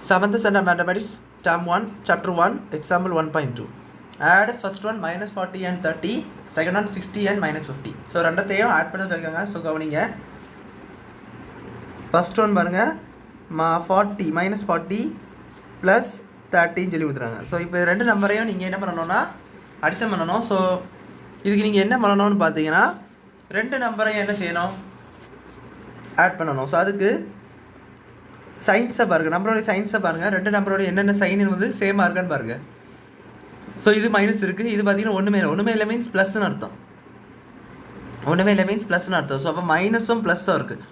7th standard mathematics term 1 chapter 1 example 1.2 add first one minus 40 and 30 second one 60 and minus 50 so ரெண்டத்தையும் add பண்ண சொல்லிருக்காங்க so கவனிங்க first one பாருங்க 40 minus 40 plus 30 சொல்லி கொடுத்துறாங்க so இப்போ ரெண்டு நம்பரையும் நீங்கள் என்ன பண்ணணும்னா அடிஷன் பண்ணணும் so இதுக்கு நீங்கள் என்ன பண்ணணும்னு பார்த்தீங்கன்னா ரெண்டு நம்பரையும் என்ன செய்யணும் ஆட் பண்ணணும் ஸோ அதுக்கு சைன்ஸை பாருங்கள் நம்பரோடைய சைன்ஸை பாருங்கள் ரெண்டு நம்பரோடைய என்னென்ன சைன் வந்து சேமாக இருக்கான்னு பாருங்கள் ஸோ இது மைனஸ் இருக்குது இது பார்த்தீங்கன்னா ஒன்றுமே இல்லை மீன்ஸ் ப்ளஸ்ன்னு அர்த்தம் ஒன்றுமே இல்லை மீன்ஸ் ப்ளஸ்ன்னு அர்த்தம் ஸோ அப்போ மைனஸும் ப்ளஸ்ஸும் இருக்குது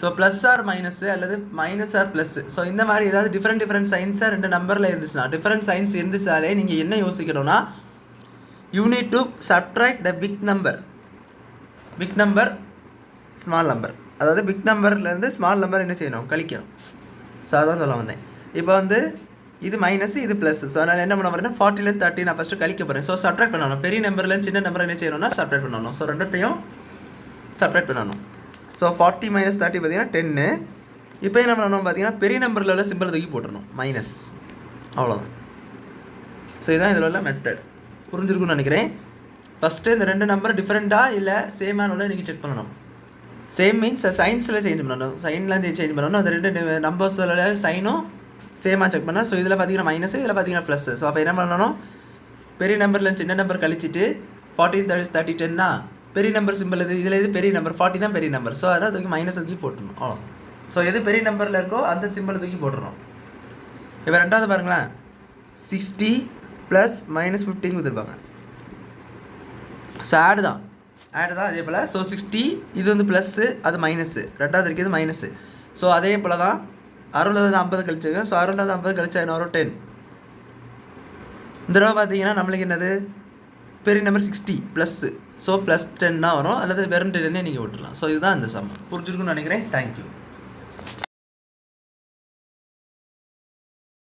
ஸோ ப்ளஸ் ஆர் மைனஸு அல்லது மைனஸ் ஆர் ப்ளஸ்ஸு ஸோ இந்த மாதிரி ஏதாவது டிஃப்ரெண்ட் சைன்ஸாக ரெண்டு நம்பரில் இருந்துச்சுன்னா டிஃப்ரெண்ட் சைன்ஸ் இருந்துச்சாலே நீங்கள் என்ன யோசிக்கணும்னா you need to subtract the big number small number அதாவது பிக் நம்பர்லேருந்து ஸ்மால் நம்பர் என்ன செய்யணும் கழிக்கணும் ஸோ அதான் சொல்ல வந்தேன் இப்போ வந்து இது மைனஸ் இது ப்ளஸ் ஸோ அதனால் என்ன பண்ண போகிறேன்னா 40லேருந்து 30 நான் ஃபஸ்ட்டு கழிக்க போகிறேன் ஸோ சப்ட்ராக்ட் பண்ணணும் பெரிய நம்பர்லேருந்து சின்ன நம்பர் என்ன செய்யணும்னா சப்ட்ராக்ட் பண்ணணும் ஸோ ரெண்டத்தையும் சப்ட்ராக்ட் பண்ணணும் ஸோ 40 minus 30 பார்த்தீங்கன்னா 10 இப்போ என்ன பண்ணணும் பார்த்தீங்கன்னா பெரிய நம்பரில் உள்ள சிம்பிள் தூக்கி போட்டுடணும் மைனஸ் அவ்வளோதான் ஸோ இதுதான் இதில் உள்ள மெத்தட் புரிஞ்சிருக்குன்னு நினைக்கிறேன் ஃபஸ்ட்டு இந்த ரெண்டு நம்பர் டிஃப்ரெண்ட்டாக இல்லை சேமான உள்ள நீங்கள் செக் பண்ணணும் சேம் மீன்ஸ் சைன்ஸில் சேஞ்ச் பண்ணணும் சைன்லாம் சேஞ்ச் பண்ணணும் அந்த ரெண்டு நம்பர்ஸோட சைனும் சேமாக செக் பண்ணால் ஸோ இதில் பார்த்தீங்கன்னா மைனஸ் இதில் பார்த்தீங்கன்னா ப்ளஸ் ஸோ அப்போ என்ன பண்ணணும் பெரிய நம்பரில் சின்ன நம்பர் கழிச்சிட்டு 14 30 10னா பெரிய நம்பர் சிம்பிள் இதில் இது பெரிய நம்பர் 40 தான் பெரிய நம்பர் ஸோ அதனால் தூக்கி மைனஸ் தூக்கி போட்டுடணும் அவ்வளோ ஸோ எது பெரிய நம்பரில் இருக்கோ அந்த சிம்பிளை தூக்கி போட்டுடணும் இப்போ ரெண்டாவது பாருங்களேன் 60 ப்ளஸ் மைனஸ் 15 கொடுத்துருப்பாங்க ஸோ ஆடு தான் அதே போல் ஸோ 60 இது வந்து ப்ளஸ்ஸு அது மைனஸு ரெண்டாவது இருக்குது மைனஸு ஸோ அதே போல் தான் 60 கழிச்சுங்க ஸோ 60 கழிச்சா என்ன வரும் 10 இந்த தடவை பார்த்தீங்கன்னா நம்மளுக்கு என்னது பெரிய நம்பர் 60 ப்ளஸ்ஸு ஸோ +10 தான் வரும் அல்லது வெறும் 10 நீங்கள் விட்டுடலாம் ஸோ இதுதான் இந்த சம் புரிஞ்சிருக்குன்னு நினைக்கிறேன் தேங்க்யூ